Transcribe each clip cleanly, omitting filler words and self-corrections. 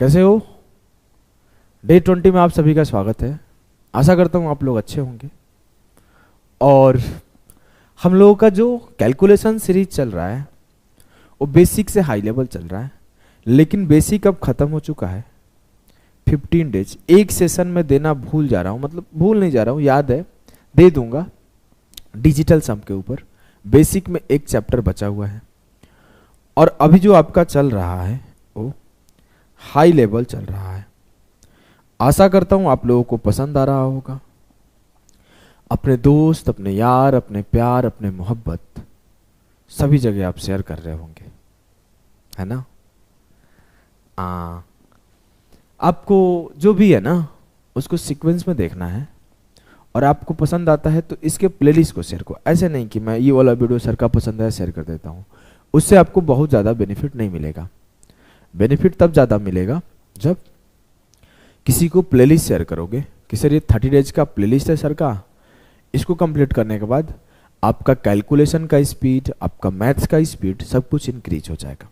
कैसे हो? डे 20 में आप सभी का स्वागत है। आशा करता हूँ आप लोग अच्छे होंगे। और हम लोगों का जो कैलकुलेशन सीरीज चल रहा है वो बेसिक से हाई लेवल चल रहा है, लेकिन बेसिक अब ख़त्म हो चुका है। 15 डेज एक सेशन में देना भूल जा रहा हूँ, मतलब भूल नहीं जा रहा हूँ, याद है, दे दूंगा। डिजिटल सम के ऊपर बेसिक में एक चैप्टर बचा हुआ है और अभी जो आपका चल रहा है वो हाई लेवल चल रहा है। आशा करता हूं आप लोगों को पसंद आ रहा होगा। अपने दोस्त, अपने यार, अपने प्यार, अपने मोहब्बत सभी जगह आप शेयर कर रहे होंगे, है ना? आपको जो भी है ना उसको सीक्वेंस में देखना है और आपको पसंद आता है तो इसके प्लेलिस्ट को शेयर करो। ऐसे नहीं कि मैं ये वाला वीडियो सर का पसंद है शेयर कर देता हूँ, उससे आपको बहुत ज़्यादा बेनिफिट नहीं मिलेगा। बेनिफिट तब ज़्यादा मिलेगा जब किसी को प्लेलिस्ट शेयर करोगे कि सर ये 30 डेज का प्लेलिस्ट है सर का, इसको कंप्लीट करने के बाद आपका कैलकुलेशन का स्पीड, आपका मैथ्स का स्पीड सब कुछ इंक्रीज हो जाएगा।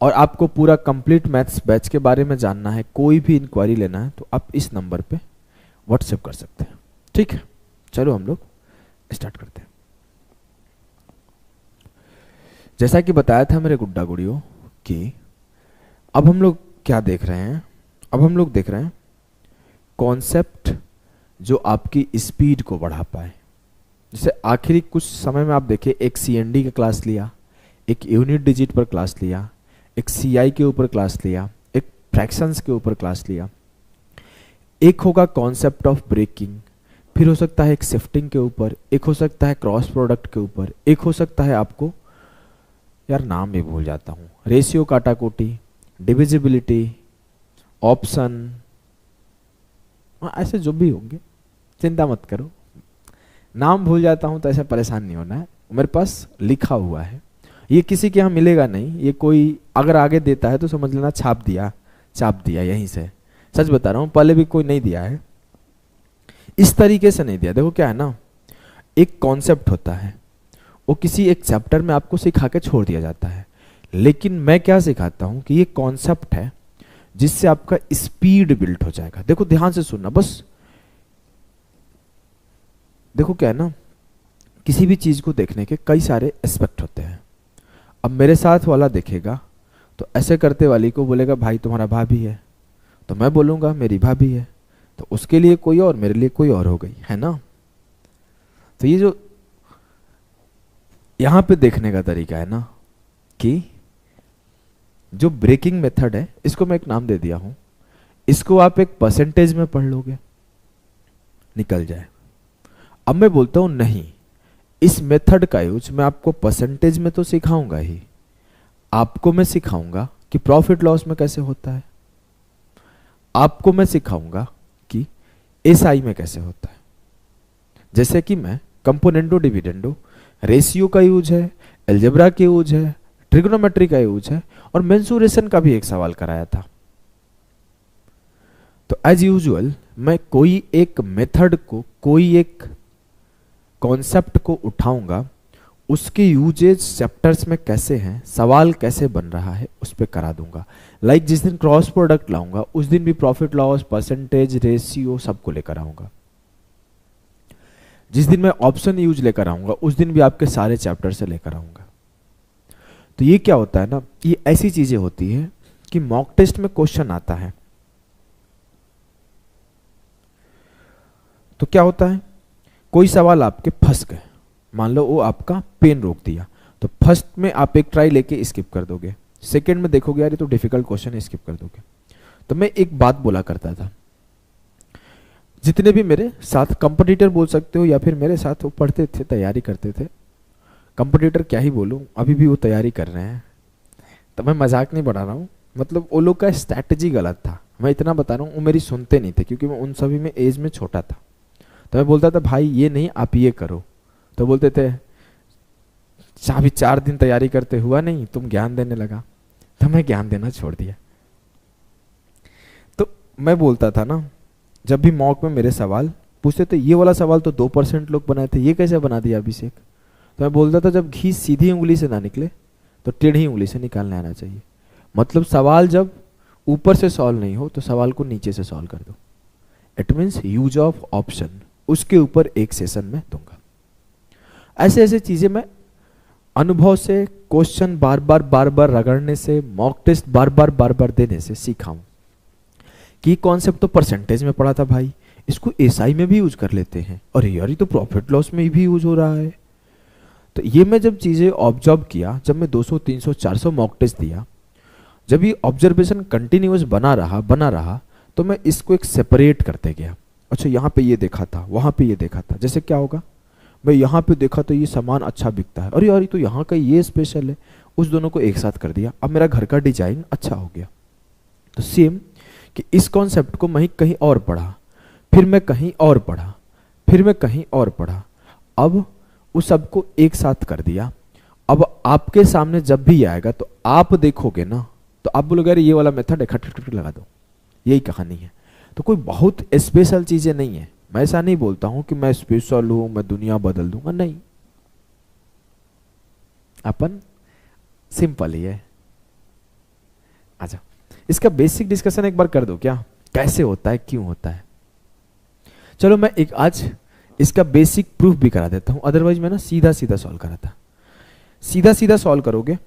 और आपको पूरा कंप्लीट मैथ्स बैच के बारे में जानना है, कोई भी इंक्वायरी लेना है तो आप इस नंबर पे व्हाट्सएप कर सकते हैं। ठीक है, चलो हम लोग स्टार्ट करते हैं। जैसा कि बताया था मेरे गुड्डा गुड़ियों कि अब हम लोग क्या देख रहे हैं, अब हम लोग देख रहे हैं कॉन्सेप्ट जो आपकी स्पीड को बढ़ा पाए। जैसे आखिरी कुछ समय में आप देखिए, एक सीएनडी का क्लास लिया, एक यूनिट डिजिट पर क्लास लिया, एक सीआई के ऊपर क्लास लिया, एक फ्रैक्शंस के ऊपर क्लास लिया, एक होगा कॉन्सेप्ट ऑफ ब्रेकिंग, फिर हो सकता है एक शिफ्टिंग के ऊपर, एक हो सकता है क्रॉस प्रोडक्ट के ऊपर, एक हो सकता है आपको, यार नाम भी भूल जाता हूँ, रेशियो काटाकोटी, डिविजिबिलिटी, ऑप्शन, ऐसे जो भी होंगे चिंता मत करो, नाम भूल जाता हूं तो ऐसे परेशान नहीं होना है, मेरे पास लिखा हुआ है। ये किसी के यहाँ मिलेगा नहीं, ये कोई अगर आगे देता है तो समझ लेना छाप दिया यहीं से। सच बता रहा हूँ, पहले भी कोई नहीं दिया है, इस तरीके से नहीं दिया। देखो क्या है ना, एक कॉन्सेप्ट होता है, वो किसी एक चैप्टर में आपको सिखा के छोड़ दिया जाता है, लेकिन मैं क्या सिखाता हूं कि ये कॉन्सेप्ट है जिससे आपका स्पीड बिल्ड हो जाएगा। देखो ध्यान से सुनना बस। देखो क्या है ना, किसी भी चीज को देखने के कई सारे एस्पेक्ट होते हैं। अब मेरे साथ वाला देखेगा तो ऐसे करते वाली को बोलेगा भाई तुम्हारा भाभी है, तो मैं बोलूंगा मेरी भाभी है, तो उसके लिए कोई और, मेरे लिए कोई और हो गई, है ना? तो ये जो यहां पे देखने का तरीका है ना कि जो ब्रेकिंग मेथड है, इसको मैं एक नाम दे दिया हूं, इसको आप एक परसेंटेज में पढ़ लोगे निकल जाए। अब मैं बोलता हूं नहीं, इस मेथड का यूज मैं आपको परसेंटेज में तो सिखाऊंगा ही, आपको मैं सिखाऊंगा कि प्रॉफिट लॉस में कैसे होता है, आपको मैं सिखाऊंगा कि एसआई में कैसे होता है। जैसे कि मैं कंपोनेंटो डिविडेंडो, रेशियो का यूज है, अलजेब्रा के यूज है, ट्रिग्नोमेट्री का यूज है और मेंसुरेशन का भी एक सवाल कराया था। तो एज यूजुअल मैं कोई एक मेथड को, कोई एक कॉन्सेप्ट को उठाऊंगा, उसके यूजेज चैप्टर्स में कैसे हैं, सवाल कैसे बन रहा है, उस पर करा दूंगा। लाइक जिस दिन क्रॉस प्रोडक्ट लाऊंगा उस दिन भी प्रॉफिट लॉस, परसेंटेज, रेशियो सबको लेकर आऊंगा। जिस दिन मैं ऑप्शन यूज लेकर आऊंगा उस दिन भी आपके सारे चैप्टर से लेकर आऊंगा। तो ये क्या होता है ना, ये ऐसी चीजें होती है कि मॉक टेस्ट में क्वेश्चन आता है तो क्या होता है, कोई सवाल आपके फंस गए, मान लो वो आपका पेन रोक दिया, तो फर्स्ट में आप एक ट्राई लेके स्किप कर दोगे, सेकंड में देखोगे यार ये तो डिफिकल्ट क्वेश्चन है, स्किप कर दोगे। तो मैं एक बात बोला करता था, जितने भी मेरे साथ कंपटीटर बोल सकते हो या फिर मेरे साथ वो पढ़ते थे, तैयारी करते थे, कंपटीटर क्या ही बोलूं, अभी भी वो तैयारी कर रहे हैं, तो मैं मजाक नहीं बढ़ा रहा हूँ, मतलब वो लोग का स्ट्रैटेजी गलत था। मैं इतना बता रहा हूँ, वो मेरी सुनते नहीं थे क्योंकि मैं उन सभी में एज में छोटा था। तो मैं बोलता था भाई ये नहीं आप ये करो, तो बोलते थे अभी 4 दिन तैयारी करते हुआ नहीं, तुम ज्ञान देने लगा। तो मैं ज्ञान देना छोड़ दिया। तो मैं बोलता था ना, जब भी मॉक में मेरे सवाल पूछते थे, ये वाला सवाल तो 2% लोग बनाए थे, ये कैसे बना दिया अभिषेक? तो मैं बोलता था जब घी सीधी उंगली से ना निकले तो टेढ़ी उंगली से निकालने आना चाहिए। मतलब सवाल जब ऊपर से सॉल्व नहीं हो तो सवाल को नीचे से सॉल्व कर दो। It means use of option, उसके ऊपर एक सेशन में दूंगा। ऐसे ऐसे चीजें मैं अनुभव से, क्वेश्चन बार बार रगड़ने से, मॉक टेस्ट बार बार देने से सीखा हूं कि कॉन्सेप्ट तो परसेंटेज में पढ़ा था भाई, इसको एसआई में भी यूज कर लेते हैं, और यार ये तो प्रॉफिट लॉस में भी यूज हो रहा है। तो ये मैं जब चीजें ऑब्जर्व किया, जब मैं 200 300 400 मॉक टेस्ट दिया, जब ये ऑब्जर्वेशन कंटिन्यूअस बना रहा तो मैं इसको एक सेपरेट करते गया। अच्छा यहाँ पे ये देखा था, वहां पे ये देखा था, जैसे क्या होगा, मैं यहाँ पे देखा तो ये सामान अच्छा बिकता है, अरे यार तो यहाँ का ये स्पेशल है, उस दोनों को एक साथ कर दिया, अब मेरा घर का डिजाइन अच्छा हो गया। तो सेम कि इस कॉन्सेप्ट को मैं कहीं और पढ़ा, फिर मैं कहीं और पढ़ा, फिर मैं कहीं और पढ़ा, अब उस सबको एक साथ कर दिया। अब आपके सामने जब भी आएगा तो आप देखोगे ना, तो आप बोलोगे अरे ये वाला मेथड है, खट लगा दो, यही कहानी है। तो कोई बहुत स्पेशल चीजें नहीं है। मैं ऐसा नहीं बोलता हूं कि मैं स्पेशल हूं, मैं दुनिया बदल दूंगा, नहीं, अपन सिंपल ही है। अच्छा, इसका बेसिक डिस्कशन एक बार कर दो क्या, कैसे होता है, क्यों होता है। चलो मैं एक आज इसका बेसिक प्रूफ भी करा देता हूं, अदरवाइज मैं ना सीधा सीधा सॉल्व करा था। सीधा सीधा सॉल्व करोगे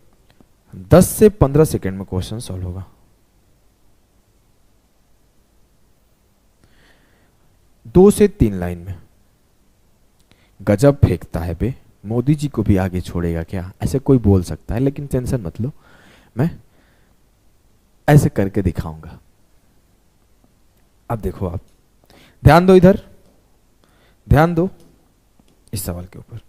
10 से 15 सेकेंड में क्वेश्चन सॉल्व होगा। 2 से 3 लाइन में। गजब फेंकता है बे, मोदी जी को भी आगे छोड़ेगा क्या, ऐसे कोई बोल सकता है, लेकिन टेंशन मत लो, मैं ऐसे करके दिखाऊंगा। अब देखो, आप ध्यान दो, इधर ध्यान दो, इस सवाल के ऊपर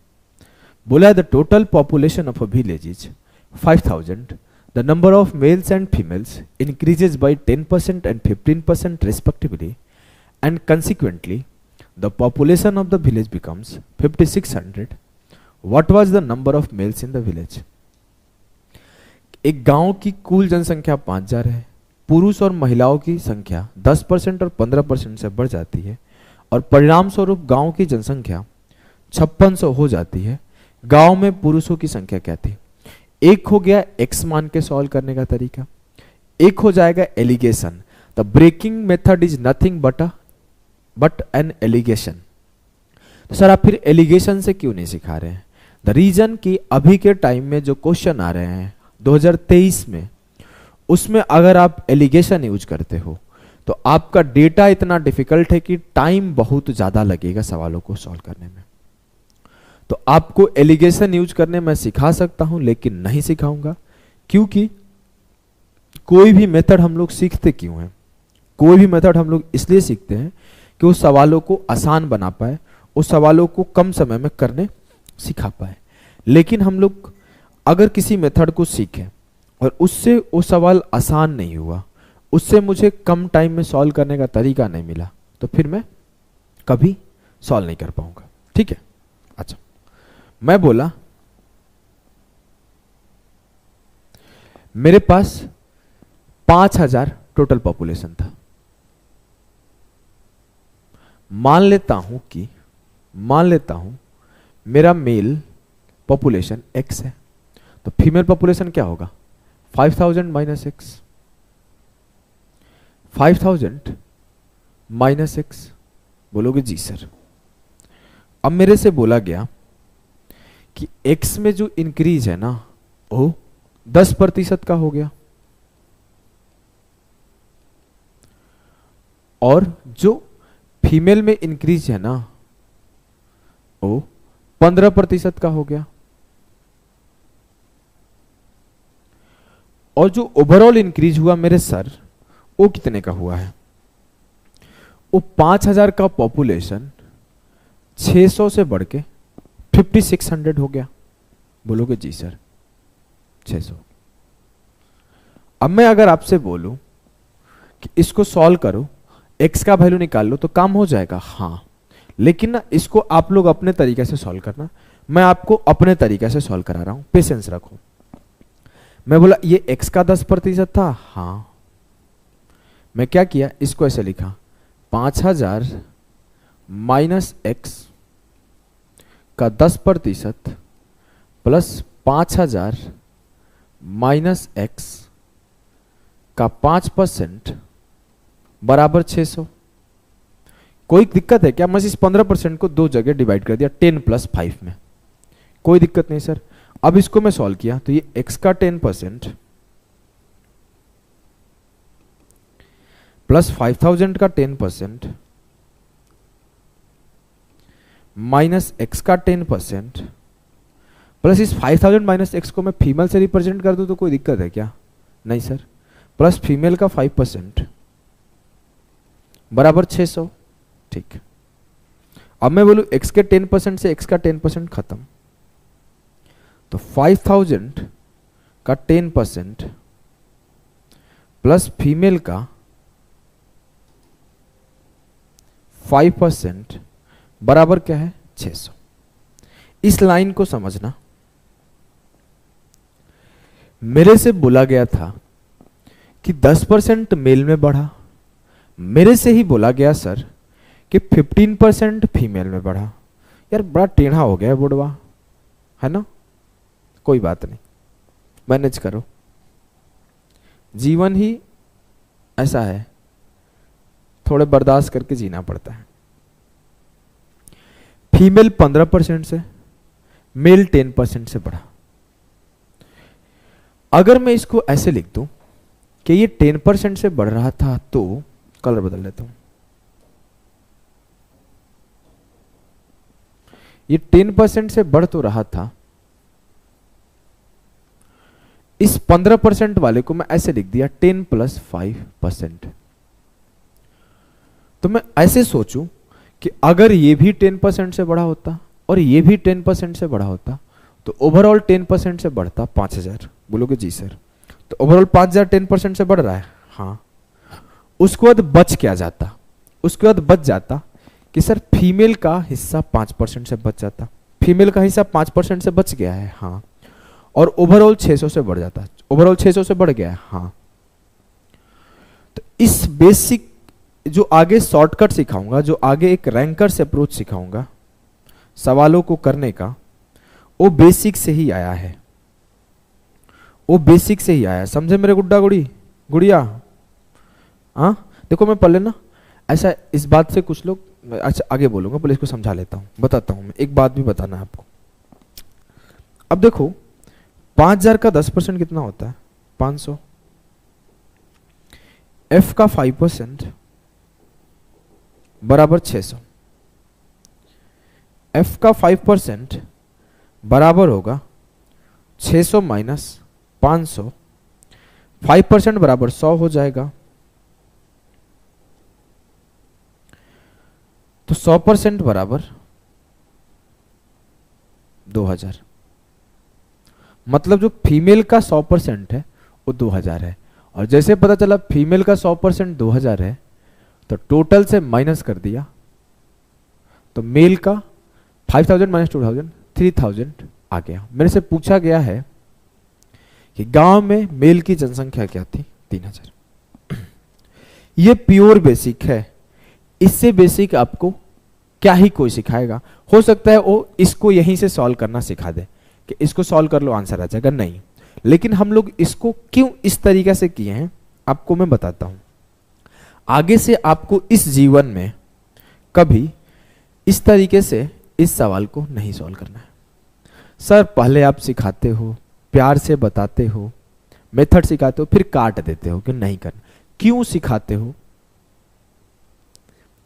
बोला है the total population of a village is 5000, the number of males and females increases by 10% and 15% respectively, and consequently the population of the village becomes 5600. What was the number of males in the village? एक गांव की कुल जनसंख्या 5000 है, पुरुष और महिलाओं की संख्या 10% और 15% से बढ़ जाती है, और परिणाम स्वरूप गांव की जनसंख्या 5600 हो जाती है। गांव में पुरुषों की संख्या क्या थी? एक हो गया एक्स मान के सॉल्व करने का तरीका, एक हो जाएगा allegation. The breaking method is nothing but an allegation. तो सर आप फिर एलिगेशन से क्यों नहीं सिखा रहे हैं? द रीजन कि अभी के टाइम में जो क्वेश्चन आ रहे हैं 2023 में, उसमें अगर आप एलिगेशन यूज करते हो तो आपका डेटा इतना डिफिकल्ट है कि टाइम बहुत ज्यादा लगेगा सवालों को सॉल्व करने में। तो आपको एलिगेशन यूज करने में सिखा सकता हूं, लेकिन नहीं सिखाऊंगा, क्योंकि कोई भी मेथड हम लोग सीखते क्यों हैं? कोई भी मेथड हम लोग इसलिए सीखते हैं कि उस सवालों को आसान बना पाए, उस सवालों को कम समय में करने सिखा पाए। लेकिन हम लोग अगर किसी मेथड को सीखें और उससे वो सवाल आसान नहीं हुआ, उससे मुझे कम टाइम में सॉल्व करने का तरीका नहीं मिला, तो फिर मैं कभी सॉल्व नहीं कर पाऊंगा। ठीक है, अच्छा मैं बोला मेरे पास 5000 टोटल पॉपुलेशन था। मान लेता हूं मेरा मेल पॉपुलेशन x है, तो फीमेल पॉपुलेशन क्या होगा? 5000 माइनस x, 5000 माइनस x। बोलोगे जी सर। अब मेरे से बोला गया कि x में जो इंक्रीज है ना वो 10% का हो गया, और जो फीमेल में इंक्रीज है ना वो 15% का हो गया, और जो ओवरऑल इंक्रीज हुआ मेरे सर वो कितने का हुआ है? वो 5000 का पॉपुलेशन 600 से बढ़ के 5600 हो गया। बोलोगे जी सर 600। अब मैं अगर आपसे बोलूं कि इसको सॉल्व करो, x का वैल्यू निकाल लो, तो काम हो जाएगा, हाँ, लेकिन ना इसको आप लोग अपने तरीके से सॉल्व करना, मैं आपको अपने तरीके से सॉल्व करा रहा हूं, पेशेंस रखो। मैं बोला ये x का 10% था, हाँ, मैं क्या किया, इसको ऐसे लिखा 5000 माइनस x का 10% प्लस 5000 माइनस x का 5% बराबर 600। कोई दिक्कत है क्या? मैं इस 15% को दो जगह डिवाइड कर दिया 10 + 5 में, कोई दिक्कत नहीं सर। अब इसको मैं सॉल्व किया तो ये x का 10% प्लस 5000 का 10% माइनस x का 10% प्लस इस 5000 माइनस x को मैं फीमेल से रिप्रेजेंट कर दूं तो कोई दिक्कत है क्या? नहीं सर। प्लस फीमेल का 5% बराबर 600। ठीक, अब मैं बोलूं x के 10% से x का 10% खत्म, तो 5000 का 10% प्लस फीमेल का 5% बराबर क्या है? 600। इस लाइन को समझना, मेरे से बोला गया था कि 10% मेल में बढ़ा, मेरे से ही बोला गया सर कि 15% फीमेल में बढ़ा। यार बड़ा टेढ़ा हो गया बुढ़वा, है ना? कोई बात नहीं, मैनेज करो, जीवन ही ऐसा है, थोड़े बर्दाश्त करके जीना पड़ता है। फीमेल 15% से, मेल 10% से बढ़ा। अगर मैं इसको ऐसे लिख दूं कि ये 10% से बढ़ रहा था, तो कलर बदल लेता हूं, ये 10% से बढ़ तो रहा था, इस 15% वाले को मैं ऐसे लिख दिया 10 + 5%। तो मैं ऐसे सोचूं कि अगर ये भी 10% से बढ़ा होता और ये भी 10% से बढ़ा होता तो ओवरऑल 10% से बढ़ता 5000। बोलोगे जी सर, तो ओवरऑल 5000 10% से बढ़ रहा है, हाँ। उसके बाद बच क्या जाता? उसके बाद बच जाता कि सर फीमेल का हिस्सा 5% से बच जाता, फीमेल का हिस्सा 5% से बच गया है, हाँ। और ओवरऑल 600 से बढ़ जाता, ओवरऑल 600 से बढ़ गया है, हाँ। तो इस बेसिक जो आगे शॉर्टकट सिखाऊंगा, जो आगे एक रैंकर्स अप्रोच सिखाऊंगा सवालों को करने का, वो बेसिक से ही आया है, वो बेसिक से ही आया है। समझे मेरे गुड्डा गुड़िया? हाँ, देखो मैं पढ़ लेना ऐसा, इस बात से कुछ लोग, अच्छा आगे बोलूंगा, पहले इसको समझा लेता हूं, बताता हूं मैं, एक बात भी बताना है आपको। अब देखो 5000 का 10% कितना होता है? 500। f का 5% बराबर 600। f का 5% बराबर होगा 600 माइनस 500, 5% बराबर 100 हो जाएगा, तो 100% बराबर 2000। मतलब जो फीमेल का 100% है वो 2000 है, और जैसे पता चला फीमेल का 100% 2000 है तो टोटल से माइनस कर दिया, तो मेल का 5000 माइनस 2000 3000 आ गया। मेरे से पूछा गया है कि गांव में मेल की जनसंख्या क्या थी? 3000। ये प्योर बेसिक है, इससे बेसिक आपको क्या ही कोई सिखाएगा। हो सकता है वो इसको यहीं से सॉल्व करना सिखा दे कि इसको सॉल्व कर लो आंसर आ जाएगा, नहीं। लेकिन हम लोग इसको क्यों इस तरीके से किए हैं आपको मैं बताता हूं। आगे से आपको इस जीवन में कभी इस तरीके से इस सवाल को नहीं सॉल्व करना है। सर पहले आप सिखाते हो, प्यार से बताते हो, मेथड सिखाते हो, फिर काट देते हो कि नहीं करना। क्यों सिखाते हो?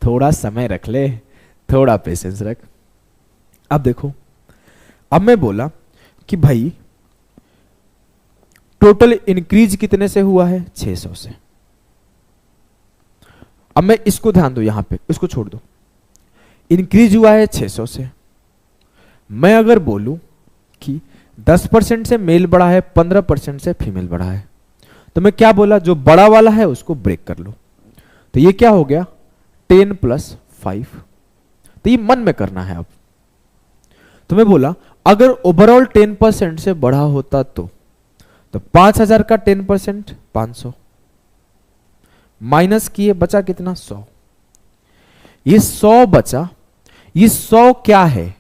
थोड़ा समय रख ले, थोड़ा पेशेंस रख। अब देखो, अब मैं बोला कि भाई टोटल इंक्रीज कितने से हुआ है? 600 से। अब मैं इसको ध्यान दो, यहां पे इसको छोड़ दो, इंक्रीज हुआ है 600 से। मैं अगर बोलूं कि 10% से मेल बढ़ा है, 15% से फीमेल बढ़ा है, तो मैं क्या बोला? जो बड़ा वाला है उसको ब्रेक कर लो। तो ये क्या हो गया? 10 + 5। तो ये मन में करना है। अब तो मैं बोला अगर ओवरऑल 10% से बढ़ा होता तो 5000 का 10% 500 माइनस किए, बचा कितना? 100। ये 100 बचा, ये 100 क्या है?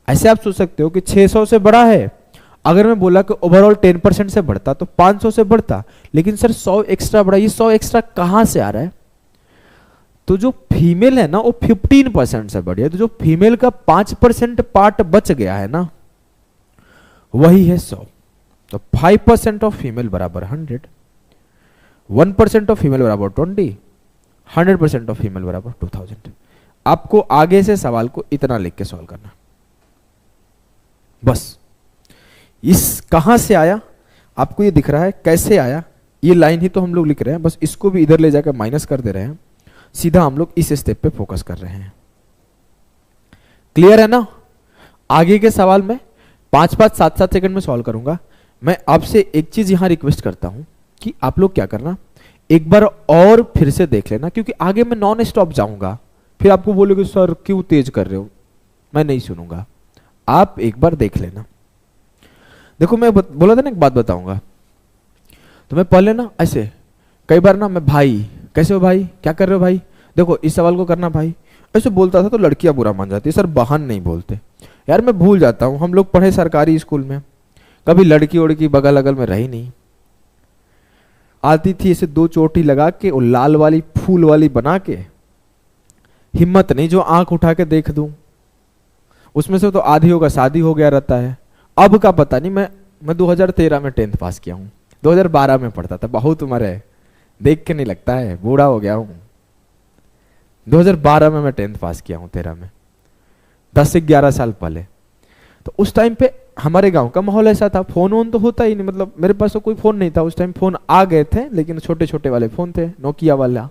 ऐसे आप सोच सकते हो कि 600 से बड़ा है, अगर मैं बोला कि ओवरऑल 10% से बढ़ता तो 500 से बढ़ता, लेकिन सर 100 एक्स्ट्रा बढ़ा, ये 100 एक्स्ट्रा कहां से आ रहा है? तो जो फीमेल है ना वो 15% से बढ़ी है, तो जो फीमेल का 5% पार्ट बच गया है ना वही है 100। तो 5% ऑफ फीमेल बराबर 100, 1% ऑफ फीमेल बराबर 20, 100% ऑफ फीमेल बराबर 2000। आपको आगे से सवाल को इतना लिख के सॉल्व करना बस। इस कहां से आया आपको ये दिख रहा है, कैसे आया ये लाइन ही तो हम लोग लिख रहे हैं, बस इसको भी इधर ले जाकर माइनस कर दे रहे हैं, सीधा हम लोग इस स्टेप पे फोकस कर रहे हैं। क्लियर है ना? आगे के सवाल में 5-5, 7-7 सेकंड में सॉल्व करूंगा। मैं आपसे एक चीज यहां रिक्वेस्ट करता हूं कि आप लोग क्या करना, एक बार और फिर से देख लेना, क्योंकि आगे मैं नॉन स्टॉप जाऊंगा, फिर आपको बोलोगे सर क्यों तेज कर रहे हो, मैं नहीं सुनूंगा। आप एक बार देख लेना। देखो मैं बोला था ना एक बात बताऊंगा, तो मैं पहले ना ऐसे कई बार ना मैं भाई कैसे हो भाई, क्या कर रहे हो भाई, देखो इस सवाल को करना भाई, ऐसे बोलता था तो लड़कियां बुरा मान जाती है, सर बहन नहीं बोलते। यार मैं भूल जाता हूं, हम लोग पढ़े सरकारी स्कूल में, कभी लड़की उड़की बगल अगल में रही नहीं। आती थी ऐसे 2 चोटी लगा के और लाल वाली फूल वाली बना के, हिम्मत नहीं जो आंख उठा के देख दूं, उसमें से तो आधियों का शादी हो गया रहता है। अब का पता नहीं, मैं 2013 में 10th पास किया हूं, 2012 में पढ़ता था, बहुत उम्र है, देख के नहीं लगता है, बूढ़ा हो गया हूं। 2012 में मैं 10th पास किया हूं, 13 में, 10 से 11 साल पहले। तो उस टाइम पे हमारे गांव का माहौल ऐसा था, फोन वोन तो होता ही नहीं, मतलब मेरे पास तो कोई फोन नहीं था उस टाइम, फोन आ गए थे लेकिन छोटे छोटे वाले फोन थे, नोकिया वाला,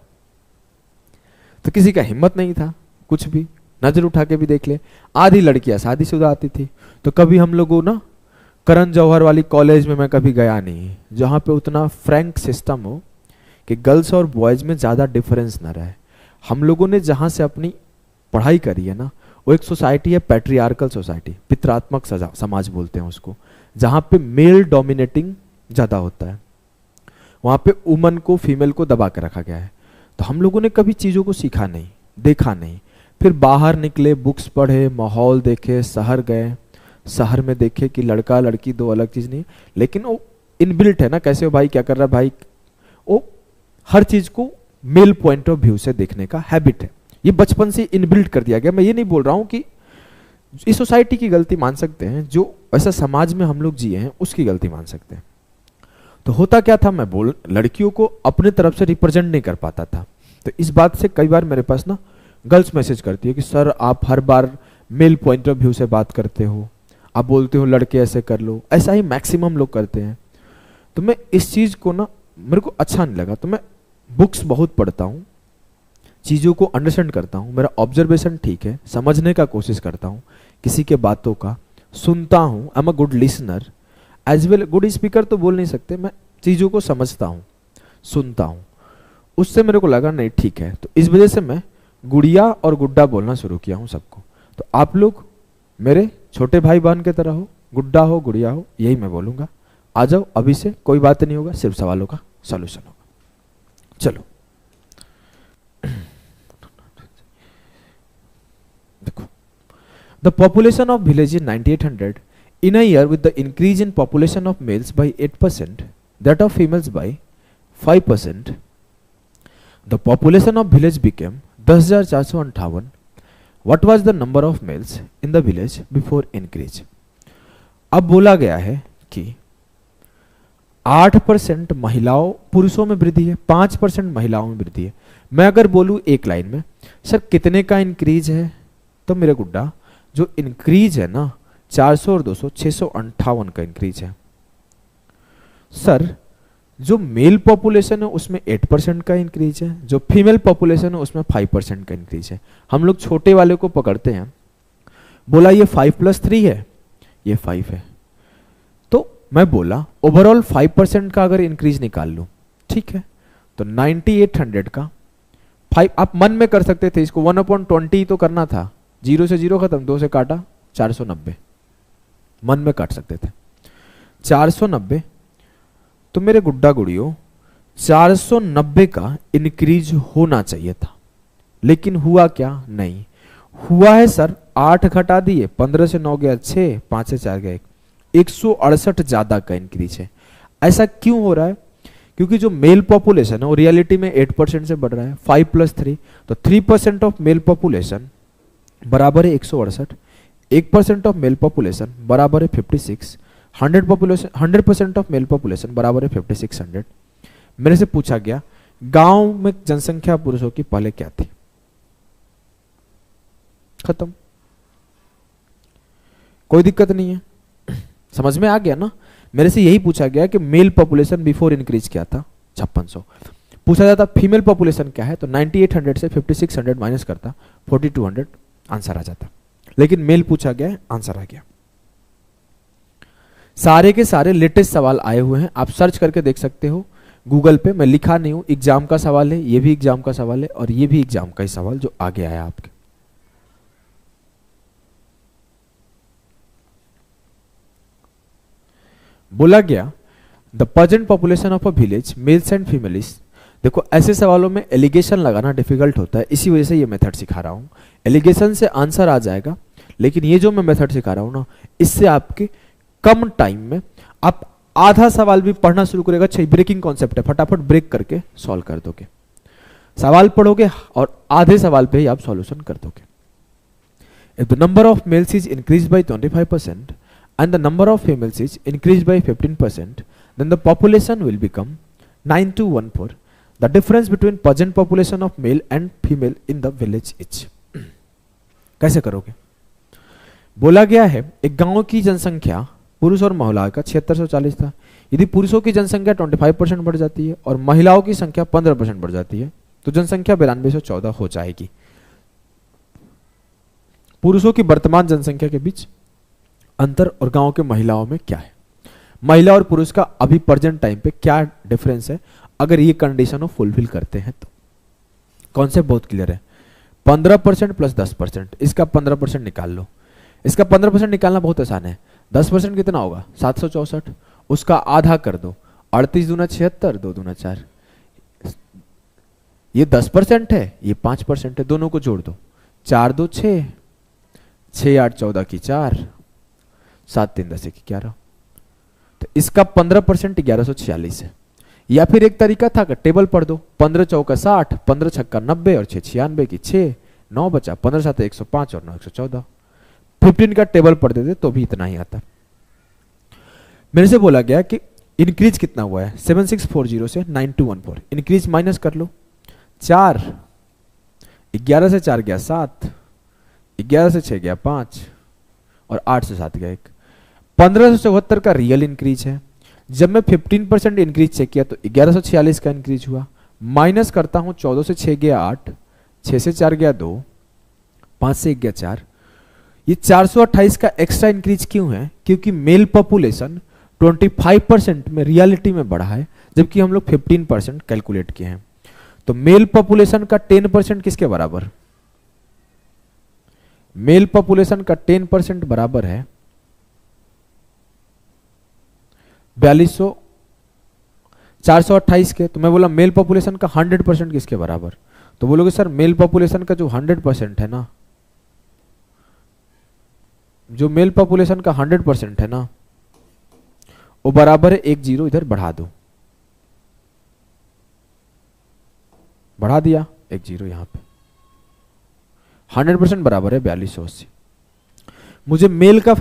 तो किसी का हिम्मत नहीं था कुछ भी, नजर उठा के भी देख ले। आधी लड़कियां शादीशुदा आती थी, तो कभी हम लोगों ना करण जौहर वाली कॉलेज में मैं कभी गया नहीं, जहां पे उतना फ्रैंक सिस्टम हो कि गर्ल्स और बॉयज में ज्यादा डिफरेंस ना रहे। हम लोगों ने जहां से अपनी पढ़ाई करी है ना, वो एक सोसाइटी है, पैट्रियार्कल सोसाइटी, पितरात्मक समाज बोलते हैं उसको, जहां पे मेल डोमिनेटिंग ज्यादा होता है, वहां पे वुमन को, फीमेल को दबा के रखा गया है। तो हम लोगों ने कभी चीजों को सीखा नहीं, देखा नहीं, फिर बाहर निकले, बुक्स पढ़े, माहौल देखे, शहर गए, शहर में देखे कि लड़का लड़की दो अलग चीज नहीं, लेकिन वो इनबिल्ट है ना, कैसे हो भाई, क्या कर रहा है भाई, वो हर चीज को मेल पॉइंट ऑफ व्यू से देखने का हैबिट है, ये बचपन से इनबिल्ट कर दिया गया। मैं ये नहीं बोल रहा हूं कि इस सोसाइटी की गलती मान सकते हैं, जो ऐसा समाज में हम लोग जिए हैं उसकी गलती मान सकते हैं। तो होता क्या था, मैं लड़कियों को अपने तरफ से रिप्रेजेंट नहीं कर पाता था, तो इस बात से कई बार मेरे पास ना गर्ल्स मैसेज करती है कि सर आप हर बार मेल पॉइंट ऑफ व्यू से बात करते हो, आप बोलते हो लड़के ऐसे कर लो, ऐसा ही मैक्सिमम लोग करते हैं। तो मैं इस चीज को ना, मेरे को अच्छा नहीं लगा, तो मैं बुक्स बहुत पढ़ता हूँ, चीज़ों को अंडरस्टैंड करता हूँ, मेरा ऑब्जर्वेशन ठीक है, समझने का कोशिश करता हूँ, किसी के बातों का सुनता हूँ, I am a good listener as well, good speaker तो बोल नहीं सकते, मैं चीज़ों को समझता हूँ, सुनता हूँ, उससे मेरे को लगा नहीं ठीक है। तो इस वजह से मैं गुड़िया और गुड्डा बोलना शुरू किया हूँ सबको। तो आप लोग मेरे छोटे भाई बहन की तरह हो, गुड्डा हो गुड़िया हो, यही मैं बोलूँगा। आ जाओ, अभी से कोई बात नहीं होगा, सिर्फ सवालों का सॉल्यूशन होगा। चलो देखो, the population of village in 9800 in a year with the increase in population of males by 8%, that of females by 5%, the population of village became 10,458. What was the number of males in the village before increase? अब बोला गया है कि 8% महिलाओं पुरुषों में वृद्धि है, 5% महिलाओं में वृद्धि है। मैं अगर बोलूं एक लाइन में सर कितने का इंक्रीज है, तो मेरे गुड्डा जो इंक्रीज है ना 400 और 200 658 का इंक्रीज है। सर जो मेल पॉपुलेशन है उसमें 8% का इंक्रीज है, जो फीमेल पॉपुलेशन है उसमें 5% का इंक्रीज है। हम लोग छोटे वाले को पकड़ते हैं, बोला ये 5 + 3 है, ये 5 है, तो मैं बोला ओवरऑल 5% का अगर इंक्रीज निकाल लूं, ठीक है, तो 9800 का 5 आप मन में कर सकते थे, इसको 1/20 तो करना था, 0 से 0 खत्म, 2 से काटा 490, मन में काट सकते थे 490। तो मेरे गुड्डा गुड़ियों 490 का इंक्रीज होना चाहिए था, लेकिन हुआ क्या, नहीं हुआ है। सर 8 घटा दिए, 15 से 9 गया 6, 5 से 4 गया 1, 168 ज्यादा का इंक्रीज है। ऐसा क्यों हो रहा है? क्योंकि जो मेल पॉपुलेशन है वो रियलिटी में 8% से बढ़ रहा है, 5 + 3, तो 3% ऑफ मेल पॉपुलेशन बराबर है 168, 1% ऑफ मेल पॉपुलेशन बराबर है 56, 100% ऑफ मेल पॉपुलेशन बराबर है 5600। मेरे से पूछा गया गांव में जनसंख्या पुरुषों की पहले क्या थी? खत्म, कोई दिक्कत नहीं है, समझ में आ गया ना। मेरे से यही पूछा गया कि मेल पॉपुलेशन बिफोर इंक्रीज क्या था, 5600। पूछा जाता फीमेल पॉपुलेशन क्या है, तो 9800 से 5600 माइनस करता 4200, आंसर आ जाता। लेकिन मेल पूछा गया, आंसर आ गया। सारे के सारे लेटेस्ट सवाल आए हुए हैं, आप सर्च करके देख सकते हो गूगल पे, मैं लिखा नहीं हूं, एग्जाम का सवाल है, ये भी एग्जाम का सवाल है और ये भी एग्जाम का ही सवाल जो आगे आया आपके। बोला गया the present population of a village mails and females. देखो ऐसे सवालों में एलिगेशन लगाना डिफिकल्ट होता है, इसी वजह से ये मेथड सिखा रहा हूं। एलिगेशन से आंसर आ जाएगा, लेकिन ये जो मैं मेथड सिखा रहा हूं ना, इससे आपके कम टाइम में आप आधा सवाल भी पढ़ना शुरू करेगा। अच्छा ब्रेकिंग कॉन्सेप्ट है, फटाफट ब्रेक करके सॉल्व कर दोगे, सवाल पढ़ोगे और आधे सवाल पे ही आप सॉल्यूशन कर दोगे। If the number of males is increase by 25% and the number of females is increased by 15%, then the population will become 9214. The difference between present population of male and female in the village is। कैसे करोगे? बोला गया है एक गांव की जनसंख्या पुरुष और महिलाओं का 7640 था। यदि पुरुषों की जनसंख्या 25% बढ़ जाती है और महिलाओं की संख्या 15% बढ़ जाती है तो जनसंख्या 9214 हो जाएगी। पुरुषों की वर्तमान जनसंख्या के बीच अंतर और गांव के महिलाओं में क्या है, महिला और पुरुष का अभी प्रेजेंट टाइम पे क्या डिफरेंस है अगर ये कंडीशन को फुलफिल करते हैं तो। कॉन्सेप्ट बहुत क्लियर है। 15% + 10%, इसका 15% निकाल लो। इसका 15% निकालना बहुत आसान है। 10% कितना होगा? 764, उसका आधा कर दो, 38 दूना 76, 2 दूना 4। ये 10% है, ये 5% है, दोनों को जोड़ दो, 4 2 6, 6 8 14 की 4, 7 3 10 11, तो इसका 15% 1146 है। या फिर एक तरीका था कि टेबल पढ़ दो, 15 चौका 60, 15 छक्का 90 और 6 96 की 6, 9 बचा, 15 7 105 और 9 114। 15 का टेबल पढ़ देते तो भी इतना ही आता। मेरे से बोला गया कि इंक्रीज कितना हुआ है, 7640 से 9214, इंक्रीज माइनस कर लो। 4, 11 से 4 गया 7, 11 से 6 गया 5 और 8 से 7 गया 1। 1574 का रियल इंक्रीज है। जब मैं 15% इंक्रीज चेक किया तो 1146 का इंक्रीज हुआ। माइनस करता हूं, 14 से 6 गया 8, 6 से 4 गया 2, 5 से 1 गया 4। ये 428 का एक्स्ट्रा इंक्रीज क्यों है? क्योंकि मेल पॉपुलेशन 25% में रियलिटी में बढ़ा है, जबकि हम लोग 15% कैलकुलेट किए हैं। तो मेल पॉपुलेशन का 10% किसके बराबर? मेल पॉपुलेशन का 10% बराबर है 4200, 428 के। तो मैं बोला मेल पॉपुलेशन का 100% किसके बराबर? तो बोलोगे सर मेल पॉपुलेशन का जो 100% है ना, जो मेल पॉपुलेशन का 100% है ना, वो बराबर है 1 0 इधर बढ़ा दो, बढ़ा दिया 1 0 यहां पे। 100% बराबर है 4280। मुझे मेल का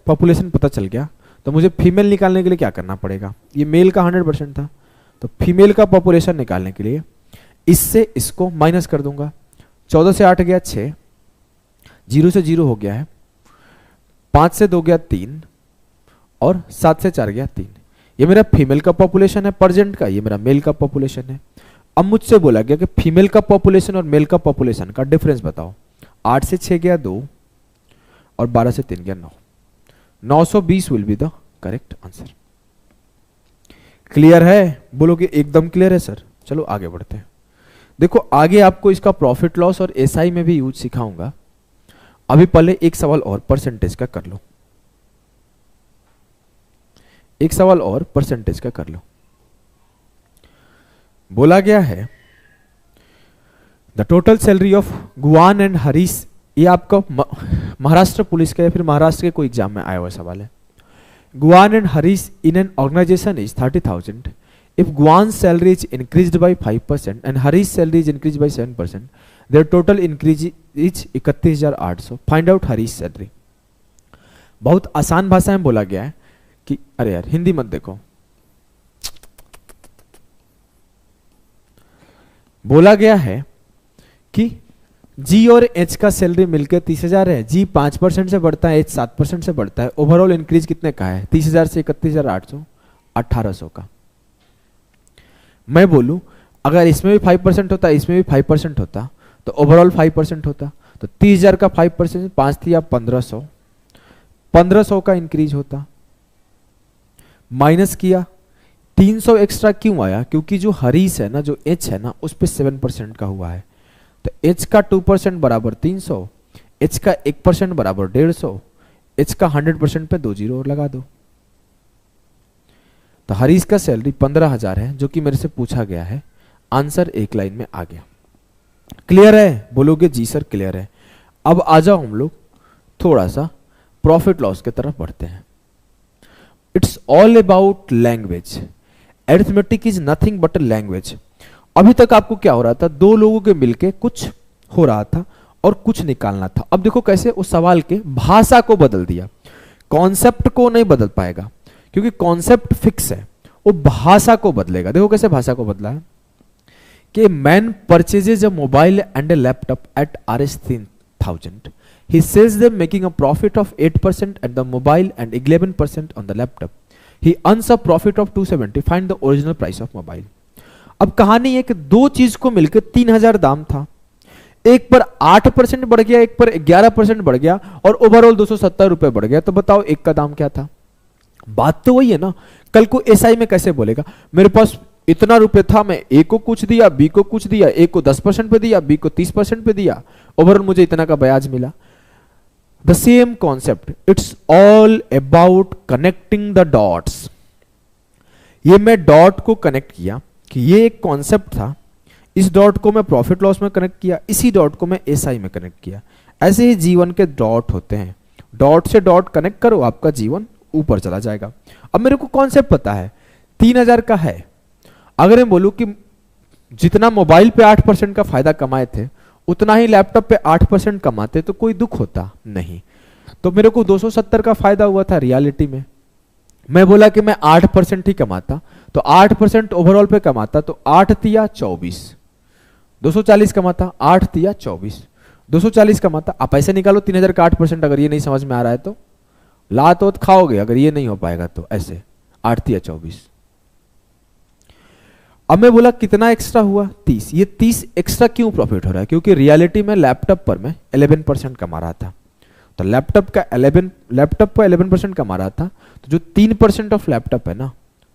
पॉपुलेशन पता चल गया, तो मुझे फीमेल निकालने के लिए क्या करना पड़ेगा? ये मेल का 100% था, तो फीमेल का पॉपुलेशन निकालने के लिए इससे इसको माइनस कर दूंगा। 14 से 8 गया 6, 0 से 0 हो गया है, 5 से 2 गया 3 और 7 से 4 गया 3। ये मेरा फीमेल का पॉपुलेशन है प्रेजेंट का, ये मेरा मेल का पॉपुलेशन है। अब मुझसे बोला गया कि फीमेल का पॉपुलेशन और मेल का पॉपुलेशन का डिफरेंस बताओ। 8 से 6 गया 2 और 12 से 3 गया 9। 920 will be the correct answer. Clear है? बोलोगे एकदम क्लियर है सर। चलो आगे बढ़ते हैं। देखो आगे आपको इसका प्रॉफिट लॉस और एसआई में भी यूज सिखाऊंगा। अभी पहले एक सवाल और परसेंटेज का कर लो, एक सवाल और परसेंटेज का कर लो। बोला गया है the total salary of Guan and Harish, ये आपका महाराष्ट्र पुलिस का या फिर महाराष्ट्र के कोई एग्जाम में आया हुआ सवाल है। Guan and Harish in an organization is 30,000. If Guan's salary is increased by 5% and Harish's salary is increased by 7%, their total increase is 31,800. Find out Harish's salary. बहुत आसान भाषा में बोला गया है कि अरे यार हिंदी मत देखो, बोला गया है कि जी और एच का सैलरी मिलकर 30,000 है। जी 5% से बढ़ता है, एच 7% से बढ़ता है। ओवरऑल इंक्रीज कितने का है? 30,000 से 31,800, 1,800 का। मैं बोलूं अगर इसमें भी 5% होता, इसमें भी 5% होता तो ओवरऑल 5% होता। तो 30,000 का 5%, 5 थी 1500, 1500 का इंक्रीज होता। माइनस किया, 300 एक्स्ट्रा क्यों आया? क्योंकि जो हरीश है ना, जो एच है ना, उस पर 7% का हुआ है। तो एच का 2% बराबर 300, एच का 1% बराबर 150, एच का 100% पे 2 जीरो और लगा दो। तो हरीश का सैलरी 15,000 है, जो कि मेरे से पूछा गया है। आंसर एक लाइन में आ गया। क्लियर है? बोलोगे जी सर क्लियर है। अब आ जाओ हम लोग थोड़ा सा प्रॉफिट लॉस की तरफ बढ़ते हैं। It's all about language. Arithmetic is nothing but a language. अभी तक आपको क्या हो रहा था? दो लोगों के मिलके कुछ हो रहा था और कुछ निकालना था। अब देखो कैसे उस सवाल के भाषा को बदल दिया। कॉन्सेप्ट को नहीं बदल पाएगा क्योंकि कॉन्सेप्ट फिक्स है, वो भाषा को बदलेगा। देखो कैसे भाषा को बदला है कि man purchases a mobile and a laptop at Rs 3,000. He sells them making a profit of 8% at the mobile and 11% on the laptop. He earns a profit of 270. Find the original price of mobile. अब कहानी है कि दो चीज को मिलकर 3,000 दाम था। एक पर 8% बढ़ गया, एक पर 11% बढ़ गया और ओवरऑल 270 रुपए बढ़ गया। तो बताओ एक का दाम क्या था? बात तो वही है ना। कल को एसआई में कैसे बोलेगा मेरे पास इतना रुपए था, मैं ए को कुछ दिया, बी को कुछ दिया, ए को 10% पे दिया, बी को 30% पे दिया, ओवरऑल मुझे इतना का ब्याज मिला। The same concept, it's all about connecting the dots. ये मैं डॉट को कनेक्ट किया कि ये एक कॉन्सेप्ट था, इस डॉट को मैं प्रॉफिट लॉस में कनेक्ट किया, इसी डॉट को मैं एसआई में कनेक्ट किया। ऐसे ही जीवन के डॉट होते हैं। डॉट से डॉट कनेक्ट करो, आपका जीवन ऊपर चला जाएगा। अब मेरे को कॉन्सेप्ट पता है 3,000 का है। अगर मैं बोलूं कि जितना मोबाइल पे 8% का फायदा कमाए थे उतना ही लैपटॉप पे 8% कमाते तो कोई दुख होता नहीं। तो मेरे को 270 का फायदा हुआ था रियलिटी में। मैं बोला कि मैं 8% ही कमाता तो 8% ओवरऑल पे कमाता तो 8 तिया 24, 240 कमाता, 8 तिया 24, 240 कमाता। आप ऐसे निकालो 3,000 का 8%। अगर ये नहीं समझ में आ रहा है तो लात वोत खाओगे, अगर ये नहीं हो पाएगा तो ऐसे 8 तिया 24। अब मैं बोला कितना एक्स्ट्रा हुआ? 30। ये 30 एक्स्ट्रा क्यों प्रॉफिट हो रहा है? क्योंकि रियलिटी में लैपटॉप पर मैं 11% कमा रहा था। तो लैपटॉप पर 11% कमा रहा था तो जो 3% ऑफ लैपटॉप है ना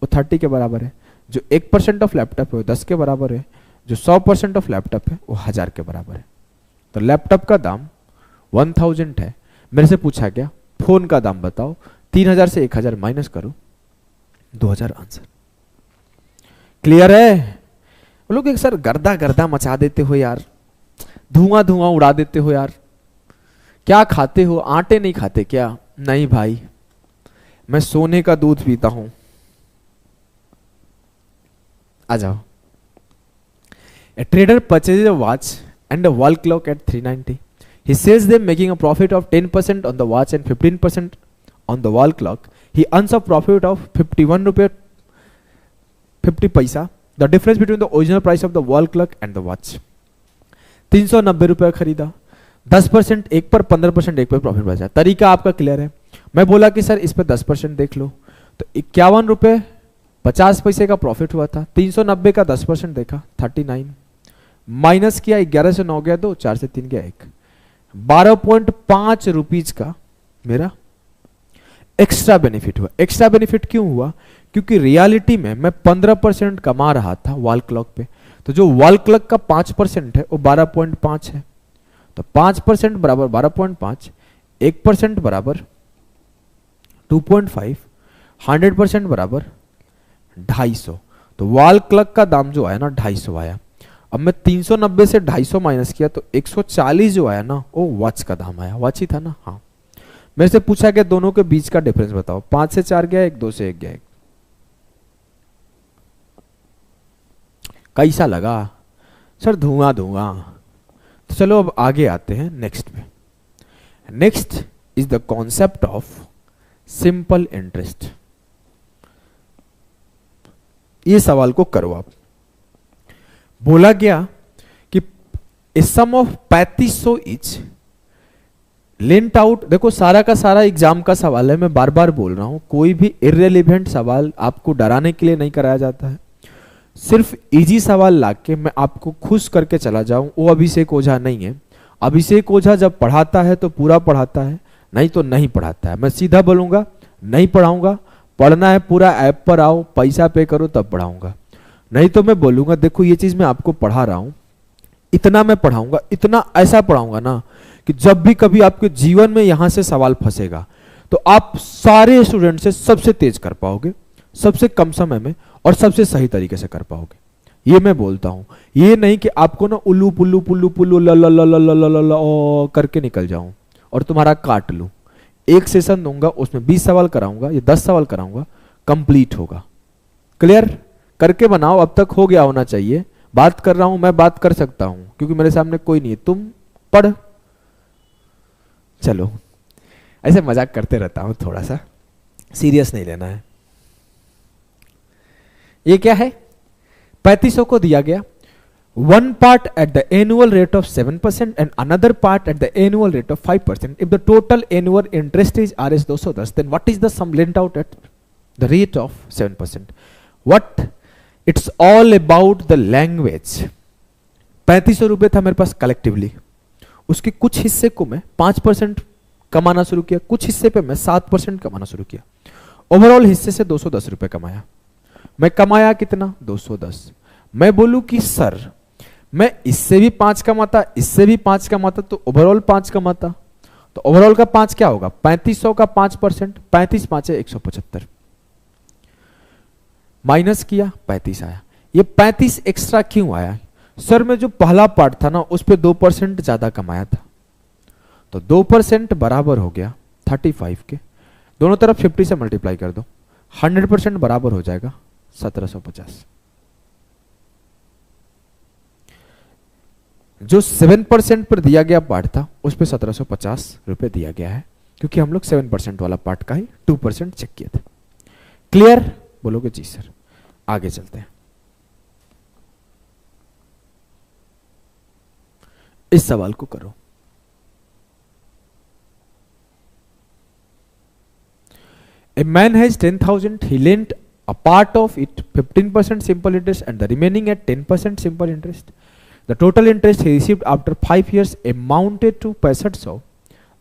वो 30 के बराबर है, जो 1% ऑफ लैपटॉप है वो 10 के बराबर है, जो 100% ऑफ लैपटॉप है वो 1000 के बराबर है। तो लैपटॉप का दाम 1000 है। मेरे से पूछा गया फोन का दाम बताओ। 3,000 से 1,000 माइनस करो, 2,000 आंसर। क्लियर है? वो लोग एक सर गर्दा गर्दा मचा देते हो यार, धुआं धुआं उड़ा देते हो यार। क्या खाते हो? आटे नहीं खाते क्या? नहीं भाई, मैं सोने का दूध पीता हूं। आ जाओ। A trader purchases a watch and a wall clock at 390. He sells them making a profit of 10% on the watch and 15% on the wall clock. He earns a profit of 51 रुपये 50 पैसा। The difference between the original price of the wall clock and the watch. 390 रुपये खरीदा, 10% एक पर, 15% एक पर profit बचा। तरीका आपका क्लियर है। मैं बोला कि सर इस पर 10% देख लो तो 51 रुपये 50 पैसे का प्रॉफिट हुआ था। 390 का 10% देखा 39, माइनस किया 11 से 9 गया 2, 4 से 3 गया 1, 12.5 रुपीज का मेरा एक्स्ट्रा बेनिफिट हुआ। एक्स्ट्रा बेनिफिट क्यों हुआ? क्योंकि रियलिटी में मैं 15% कमा रहा था वॉल क्लॉक पे। तो जो वॉल क्लॉक का 5% है वो 12.5 है। तो 5% बराबर 12.5, 1% बराबर 2.5, 100% बराबर 250। तो वॉल क्लॉक का दाम जो आया ना 250 आया। अब मैं 390 से 250 माइनस किया तो 140 जो आया ना वो वॉच का दाम आया। वॉच ही था ना? हाँ। मेरे से पूछा गया दोनों के बीच का डिफरेंस बताओ, 5 से 4 गया एक, 2 से 1 गया एक। कैसा लगा सर? धुआं धुआं। तो चलो अब आगे आते हैं नेक्स्ट पे। Next is the concept of simple interest. ये सवाल को करो आप। बोला गया कि ए सम ऑफ 3500 इच लेंट आउट। देखो सारा का सारा एग्जाम का सवाल है, मैं बार बार बोल रहा हूं, कोई भी इररिलेवेंट सवाल आपको डराने के लिए नहीं कराया जाता है। सिर्फ इजी सवाल लाके मैं आपको खुश करके चला जाऊं, वो अभिषेक ओझा नहीं है। अभिषेक ओझा जब पढ़ाता है तो पूरा पढ़ाता है, नहीं तो नहीं पढ़ाता है। मैं सीधा बोलूंगा नहीं पढ़ाऊंगा, पढ़ना है पूरा ऐप पर आओ, पैसा पे करो तब पढ़ाऊंगा। नहीं तो मैं बोलूंगा देखो ये चीज मैं आपको पढ़ा रहा हूं, इतना मैं पढ़ाऊंगा, इतना ऐसा पढ़ाऊंगा ना कि जब भी कभी आपके जीवन में यहां से सवाल फंसेगा तो आप सारे स्टूडेंट से सबसे तेज कर पाओगे, सबसे कम समय में और सबसे सही तरीके से कर पाओगे। ये मैं बोलता हूं, ये नहीं कि आपको ना उल्लू पुल्लू पुल्लू पुल्लू ल ल ल ल ल ल ल ल ओ करके निकल जाऊं और तुम्हारा काट लूं। एक सेशन दूंगा उसमें 20 सवाल कराऊंगा या 10 सवाल कराऊंगा, कंप्लीट होगा। क्लियर करके बनाओ। अब तक हो गया होना चाहिए। बात कर रहा हूं मैं, बात कर सकता हूं क्योंकि मेरे सामने कोई नहीं है। तुम पढ़। चलो ऐसे मजाक करते रहता हूं, थोड़ा सा सीरियस नहीं लेना है। ये क्या है? 3500 को दिया गया, one part at the annual rate of 7% and another part at the annual rate of 5%. If the total annual interest is Rs 210, then what is the sum lent out at the rate of 7%? What? It's all about the language. 3500 रुपए था मेरे पास collectively, उसके कुछ हिस्से को मैं 5% कमाना शुरू किया, कुछ हिस्से पे मैं 7% कमाना शुरू किया। ओवरऑल हिस्से से 210 रुपए कमाया। मैं कमाया कितना? 210। मैं बोलूं कि सर मैं इससे भी 5 कमाता, इससे भी 5 कमाता तो ओवरऑल 5 कमाता, तो ओवरऑल का 5 क्या होगा? 3500 का 5%, 35 5 175 माइनस किया 35 आया। ये 35 एक्स्ट्रा क्यों आया? सर मैं जो पहला पार्ट था ना उस पे 2% ज्यादा कमाया था, तो 2% बराबर हो गया 35 के। दोनों तरफ 50 से मल्टीप्लाई कर दो, 100% बराबर हो जाएगा 1750। जो 7% पर दिया गया पार्ट था उस पे 1750 रुपए दिया गया है, क्योंकि हम लोग 7% वाला पार्ट का ही 2% चेक किया था। क्लियर? बोलोगे जी सर। आगे चलते हैं। इस सवाल को करो। A man has 10,000. He lent a part of it 15% simple interest and the remaining at 10% simple interest. The total interest he received after 5 years amounted to 6500.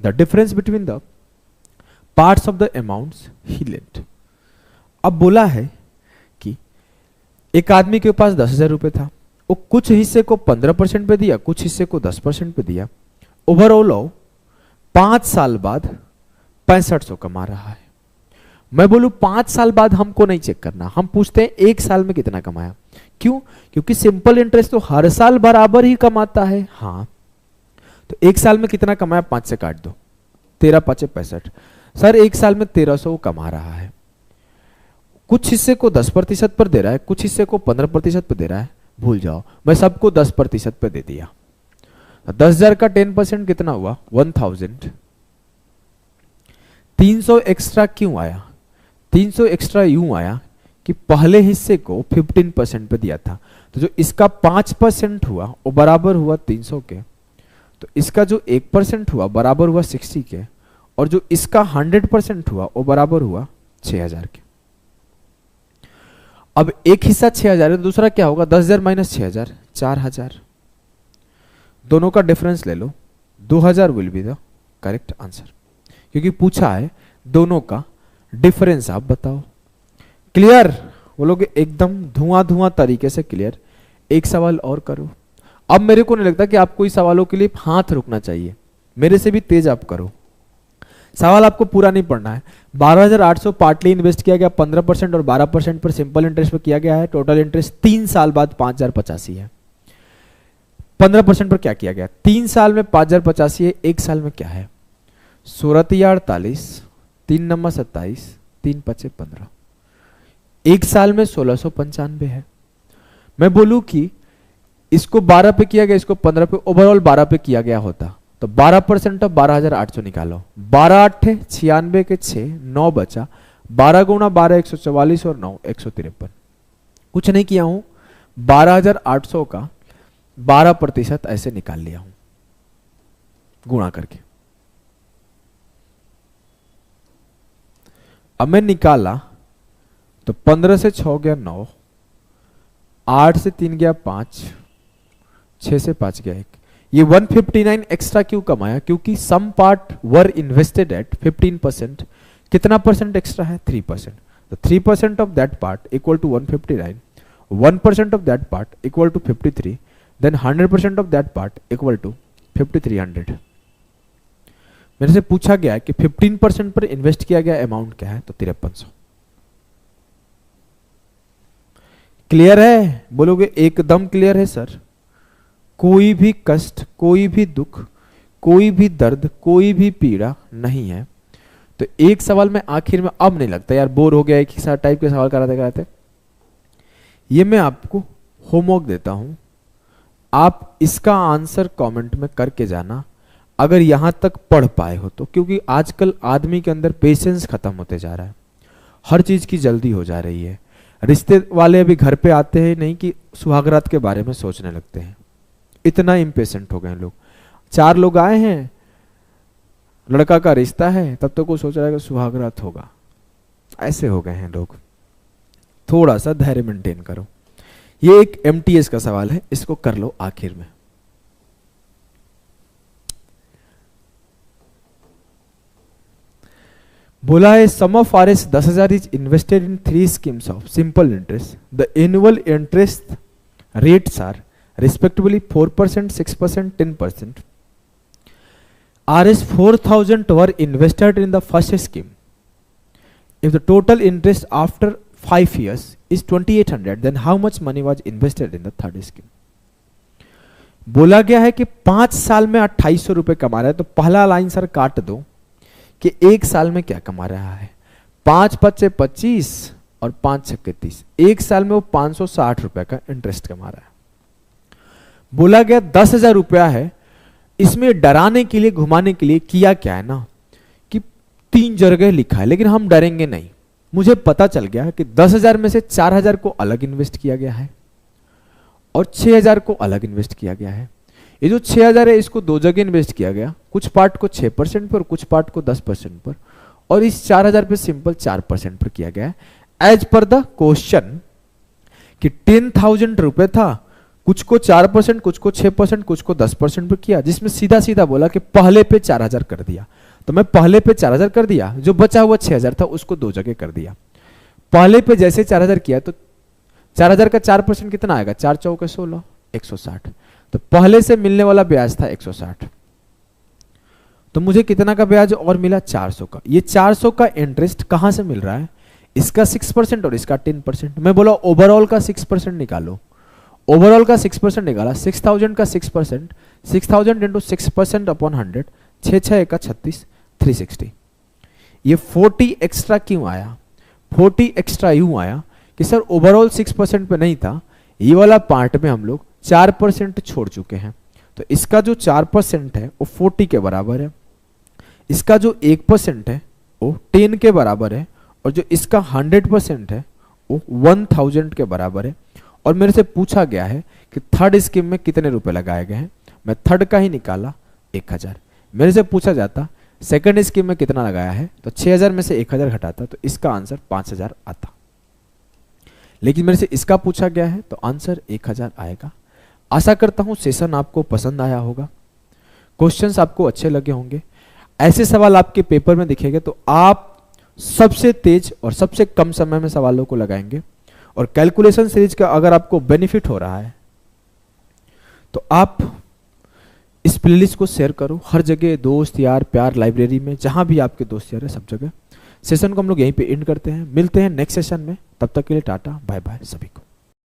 The difference between the parts of the amounts he lent. अब बोला है कि एक आदमी के पास 10,000 रुपए था, वो कुछ हिस्से को 15% पे दिया, कुछ हिस्से को 10% पे दिया। ओवरऑल 5 साल बाद 6500 कमा रहा है। मैं बोलूं 5 साल बाद हमको नहीं चेक करना, हम पूछते हैं 1 साल में कितना कमाया। क्यों? क्योंकि सिंपल इंटरेस्ट तो हर साल बराबर ही कमाता है। हाँ, तो 1 साल में कितना कमाया? 5 से काट दो, 13 5 65। सर 1 साल में 1300 कमा रहा है। कुछ हिस्से को 10% पर दे रहा है, कुछ हिस्से को 15% पर दे रहा है। भूल जाओ, मैं सबको 10% पे दे दिया। 10,000 का 10% कितना हुआ? 1000। 300 एक्स्ट्रा क्यों आया? 300 एक्स्ट्रा यूं आया कि पहले हिस्से को 15% पे दिया था, तो जो इसका 5% हुआ वो बराबर हुआ 300 के, तो इसका जो 1% हुआ बराबर हुआ 60 के, और जो इसका 100% हुआ वो बराबर हुआ 6000 के। अब एक हिस्सा 6000 है, दूसरा क्या होगा? 10,000 माइनस 6000, 4000। दोनों का डिफरेंस ले लो, 2000 will be the correct answer, क्योंकि पूछा है दोनों का डिफरेंस आप बताओ। क्लियर? बोलोगे एकदम धुआं धुआं तरीके से क्लियर। एक सवाल और करो। अब मेरे को नहीं लगता कि आपको इस सवालों के लिए हाथ रुकना चाहिए, मेरे से भी तेज आप करो। सवाल आपको पूरा नहीं पढ़ना है। 12,800 पार्टली इन्वेस्ट किया गया, 15% और 12% पर सिंपल इंटरेस्ट पर किया गया है। टोटल इंटरेस्ट 3 साल बाद 5,085 है। 15% पर क्या किया गया? 3 साल में 5,085 है, 1 साल में क्या है? 16 48, 3 नंबर 27, 3 पचे 15, एक साल में 1695 है। मैं बोलूं कि इसको 12 पे किया गया, इसको 15 पे, ओवरऑल 12 पे किया गया होता तो 12% ऑफ 12,800 निकालो। 12 8 96 के 6, 9 बचा, 12 गुणा 12 144 और 9 153। कुछ नहीं किया हूं, 12,800 का 12% ऐसे निकाल लिया हूं गुणा करके। अब मैं निकाला तो 15 से 6 गया 9, 8 से 3 गया 5, 6 से 5 गया 1। ये 159 एक्स्ट्रा क्यों कमाया? क्योंकि some part were invested at 15%। कितना परसेंट एक्स्ट्रा है? 3%। तो 3% of that part equal to 159, 1% of that part equal to 53, देन 100% of that part equal to 5300। मेरे से पूछा गया है कि 15% पर इन्वेस्ट किया गया अमाउंट क्या है, तो 5300। क्लियर है? बोलोगे एकदम क्लियर है सर। कोई भी कष्ट, कोई भी दुख, कोई भी दर्द, कोई भी पीड़ा नहीं है। तो एक सवाल में आखिर में अब नहीं लगता यार बोर हो गया, एक ही टाइप के सवाल कराते कराते। ये मैं आपको होमवर्क देता हूं, आप इसका आंसर कमेंट में करके जाना अगर यहां तक पढ़ पाए हो तो, क्योंकि आजकल आदमी के अंदर पेशेंस खत्म होते जा रहा है, हर चीज की जल्दी हो जा रही है। रिश्ते वाले अभी घर पे आते हैं नहीं कि सुहागरात के बारे में सोचने लगते हैं, इतना इम्पेशेंट हो गए लोग। 4 लोग आए हैं, लड़का का रिश्ता है, तब तक वो सोच रहा है कि सुहागरात होगा। ऐसे हो गए हैं लोग। थोड़ा सा धैर्य मेंटेन करो। ये एक एमटीएस का सवाल है, इसको कर लो आखिर में। बोला है sum of RS 10,000 is invested in 3 schemes of simple interest. The annual interest rates are respectively 4%, 6%, 10%. RS 4,000 were invested in the first scheme. If the total interest after 5 years is 2,800, then how much money was invested in the third scheme? बोला गया है कि 5 साल में 2,800 रुपए कमा रहा है, तो पहला लाइन सर काट दो कि एक साल में क्या कमा रहा है। 5 पच्चे 25 और 5 छक्के 30, एक साल में वो 560 रुपए का इंटरेस्ट कमा रहा है। बोला गया 10,000 रुपया है, इसमें डराने के लिए, घुमाने के लिए किया क्या है ना कि 3 जगह लिखा है, लेकिन हम डरेंगे नहीं। मुझे पता चल गया कि 10,000 में से 4,000 को अलग इन्वेस्ट किया गया है और 6,000 को अलग इन्वेस्ट किया गया है। ये जो 6,000 है इसको 2 जगह इन्वेस्ट किया गया, कुछ पार्ट को 6% पर, कुछ पार्ट को 10% पर, और इस 4,000 पे सिंपल 4% पर किया गया है। एज पर द क्वेश्चन कि 10,000 रुपए था, कुछ को 4%, कुछ को 6%, कुछ को 10% पर किया, जिसमें सीधा सीधा बोला कि पहले पे 4,000 कर दिया। तो मैं पहले पे 4,000 कर दिया, जो बचा हुआ 6,000 था उसको 2 जगह कर दिया। पहले पे जैसे 4,000 किया तो 4,000 का 4% कितना आएगा? 4 चौके 16, 160। तो पहले से मिलने वाला ब्याज था 160, तो मुझे कितना का ब्याज और मिला? 400 का। ये 400 का इंटरेस्ट कहां से मिल रहा है? इसका 6% और इसका 10%। मैं बोला ओवरऑल का 6% निकालो। ओवरऑल का 6% निकाला, 6,000 का 6%, 6,000 इंटू 6% अपॉन 100, 6 का 36, 360। ये 40 एक्स्ट्रा क्यों आया? 40 एक्स्ट्रा यूं आया कि सर ओवरऑल 6% पे नहीं था, ये वाला पार्ट में हम लोग 4% छोड़ चुके हैं। तो इसका जो 4% है वो 40 के बराबर है, इसका जो 1% है वो 10 के बराबर है, और जो इसका 100% है वो 1,000 के बराबर है। और मेरे से पूछा गया है कि थर्ड स्कीम में कितने रुपए लगाए गए हैं, मैं थर्ड का ही निकाला 1,000। मेरे से पूछा जाता सेकंड स्कीम में कितना लगाया है, तो 6,000 में से 1,000 घटाता तो इसका आंसर 5,000 आता। लेकिन मेरे से इसका पूछा गया है तो आंसर 1,000 आएगा। आशा करता हूं सेशन आपको पसंद आया होगा, क्वेश्चंस आपको अच्छे लगे होंगे। ऐसे सवाल आपके पेपर में दिखेंगे तो आप सबसे तेज और सबसे कम समय में सवालों को लगाएंगे। और कैलकुलेशन सीरीज का अगर आपको बेनिफिट हो रहा है तो आप इस प्लेलिस्ट को शेयर करो हर जगह, दोस्त यार प्यार, लाइब्रेरी में, जहां भी आपके दोस्त यार है सब जगह। सेशन को हम लोग यहीं पे एंड करते हैं, मिलते हैं नेक्स्ट सेशन में। तब तक के लिए टाटा बाय बाय सभी को।